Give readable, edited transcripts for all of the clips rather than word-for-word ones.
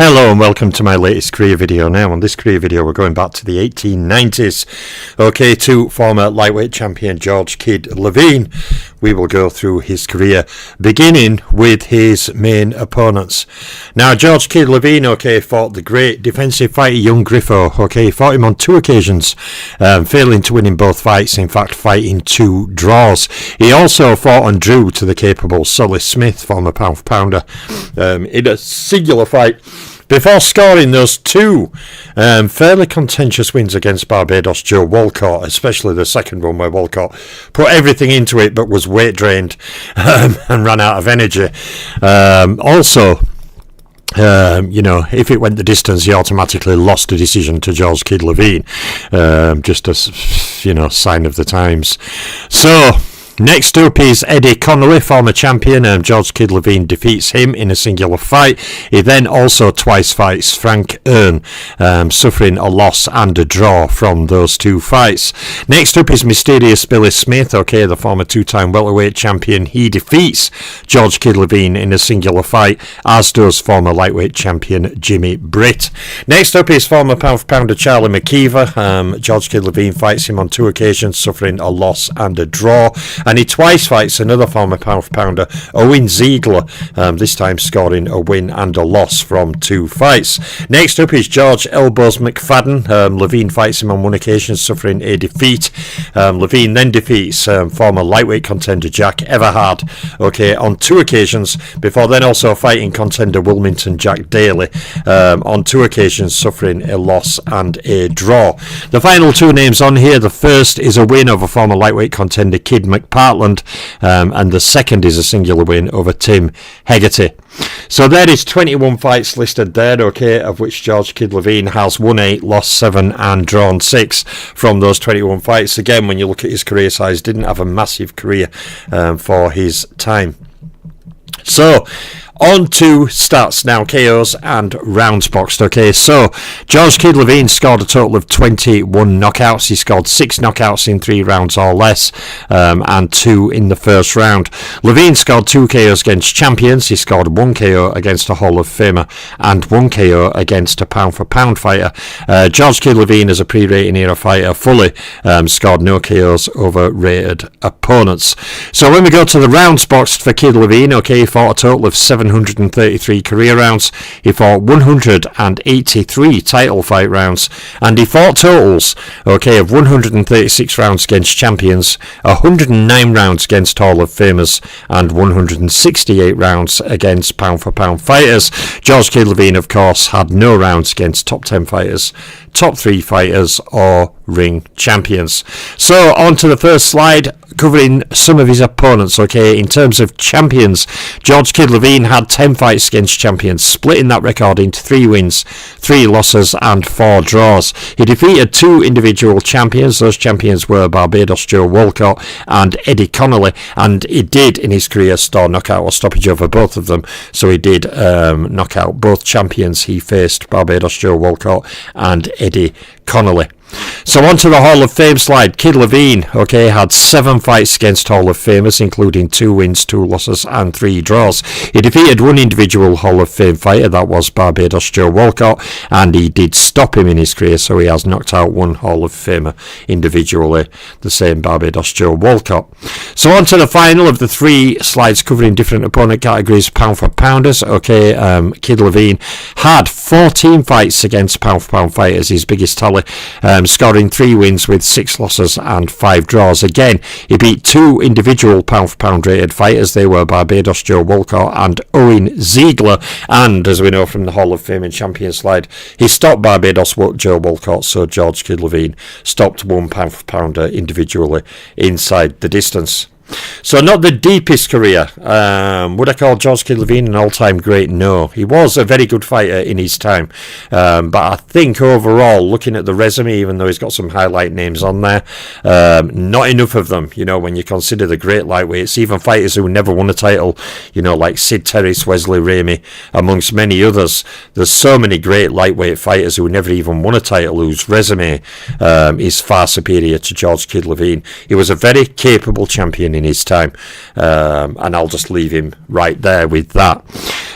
Hello and welcome to my latest career video. Now on this career video we're going back to the 1890s, okay, to former lightweight champion George Kid Lavigne. We will go through his career beginning with his main opponents. Now George Kid Lavigne, okay, fought the great defensive fighter young Griffo, okay, fought him on two occasions, failing to win in both fights, in fact fighting two draws. He also fought and drew to the capable Sully Smith, former pound for pounder, in a singular fight, before scoring those two fairly contentious wins against Barbados Joe Walcott, especially the second one where Walcott put everything into it but was weight drained and ran out of energy. If it went the distance, he automatically lost the decision to George Kid Lavigne, just a sign of the times. So next up is Eddie Connolly, former champion. George Kid Lavigne defeats him in a singular fight. He then also twice fights Frank Earn, suffering a loss and a draw from those two fights. Next up is Mysterious Billy Smith, okay, the former two-time welterweight champion. He defeats George Kid Lavigne in a singular fight, as does former lightweight champion Jimmy Britt. Next up is former pound for pounder Charlie McKeever. George Kid Lavigne fights him on two occasions, suffering a loss and a draw. And he twice fights another former pound for pounder, Owen Ziegler, this time scoring a win and a loss from two fights. Next up is George Elbows McFadden. Lavigne fights him on one occasion, suffering a defeat. Lavigne then defeats former lightweight contender Jack Everhard, okay, on two occasions, before then also fighting contender Wilmington Jack Daly on two occasions, suffering a loss and a draw. The final two names on here, the first is a win over former lightweight contender Kid McPartland, and the second is a singular win over Tim Hegarty. So there is 21 fights listed there, okay, of which George Kid Lavigne has won 8, lost 7 and drawn 6 from those 21 fights. Again, when you look at his career size, didn't have a massive career for his time. So on to stats now, KOs and rounds boxed. Okay, so George Kid Lavigne scored a total of 21 knockouts. He scored 6 knockouts in 3 rounds or less, and 2 in the first round. Lavigne scored 2 KOs against champions. He scored 1 KO against a Hall of Famer and 1 KO against a pound for pound fighter. George Kid Lavigne, as a pre-rating era fighter, fully scored no KOs over rated opponents. So when we go to the rounds boxed for Kid Lavigne, okay, he fought a total of 733 career rounds. He fought 183 title fight rounds, and he fought totals, okay, of 136 rounds against champions, 109 rounds against Hall of Famers, and 168 rounds against pound for pound fighters. George Kid Lavigne, of course, had no rounds against top 10 fighters, top 3 fighters, or ring champions. So on to the first slide, covering some of his opponents. Okay, in terms of champions, George Kid Lavigne had 10 fights against champions, splitting that record into 3 wins, 3 losses and 4 draws. He defeated 2 individual champions. Those champions were Barbados Joe Walcott and Eddie Connolly, and he did in his career store knockout or stoppage over both of them. So he did knock out both champions he faced, Barbados Joe Walcott and Eddie Connolly. So on to the Hall of Fame slide. Kid Lavigne, okay, had 7 fights against Hall of Famers, including 2 wins, 2 losses and 3 draws. He defeated 1 individual Hall of Fame fighter, that was Barbados Joe Walcott, and he did stop him in his career, so he has knocked out 1 Hall of Famer individually, the same Barbados Joe Walcott. So on to the final of the 3 slides covering different opponent categories, pound for pounders. Okay, Kid Lavigne had 14 fights against pound for pound fighters, his biggest tally, scoring 3 wins with 6 losses and 5 draws. Again, he beat 2 individual pound for pound rated fighters. They were Barbados Joe Walcott and Owen Ziegler, and as we know from the Hall of Fame and champion slide, he stopped Barbados Joe Walcott, so George Kid Lavigne stopped 1 pound for pounder individually inside the distance. So not the deepest career. Would I call George Kid Lavigne an all-time great? No. He was a very good fighter in his time. But I think overall, looking at the resume, even though he's got some highlight names on there, not enough of them, when you consider the great lightweights, even fighters who never won a title, like Sid Terris, Wesley Ramey, amongst many others. There's so many great lightweight fighters who never even won a title, whose resume is far superior to George Kid Lavigne. He was a very capable champion in his time, and I'll just leave him right there with that.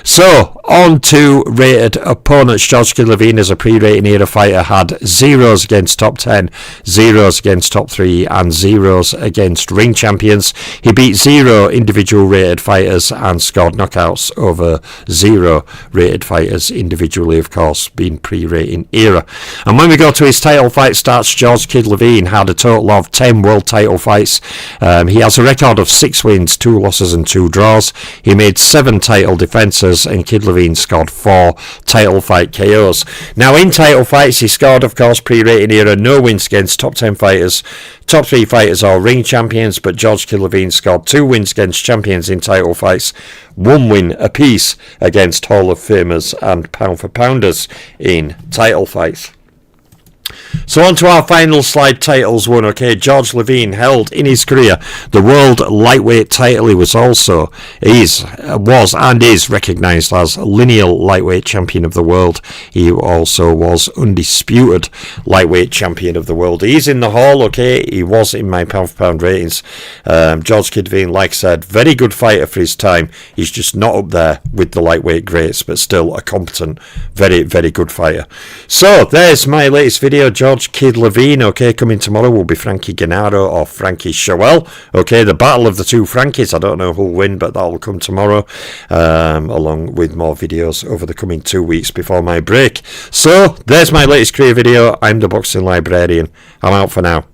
So On to rated opponents. George Kid Lavigne, as a pre-rating era fighter, had zeros against top 10, zeros against top 3, and zeros against ring champions. He beat 0 individual rated fighters and scored knockouts over 0 rated fighters individually, of course, being pre-rating era. And when we go to his title fight stats, George Kid Lavigne had a total of 10 world title fights. He has a record of 6 wins, 2 losses and 2 draws. He made 7 title defences, and Kid Lavigne scored 4 title fight KOs. Now, in title fights, he scored, of course, pre-rating era, no wins against top 10 fighters, top 3 fighters or ring champions, but George Kid Lavigne scored 2 wins against champions in title fights, 1 win apiece against Hall of Famers and pound for pounders in title fights. So on to our final slide titles won. Okay, George Lavigne held in his career the world lightweight title. He was and is recognised as lineal lightweight champion of the world. He also was undisputed lightweight champion of the world. He's in the hall. Okay, he was in my pound for pound ratings. George Kid Lavigne, like I said, very good fighter for his time. He's just not up there with the lightweight greats, but still a competent, very, very good fighter. So there's my latest video. George Kid Lavigne. Okay, coming tomorrow will be Frankie Gennaro or Frankie Showell. Okay, the battle of the 2 Frankies. I don't know who'll win, but that'll come tomorrow, along with more videos over the coming 2 weeks before my break. So there's my latest career video. I'm the Boxing Librarian. I'm out for now.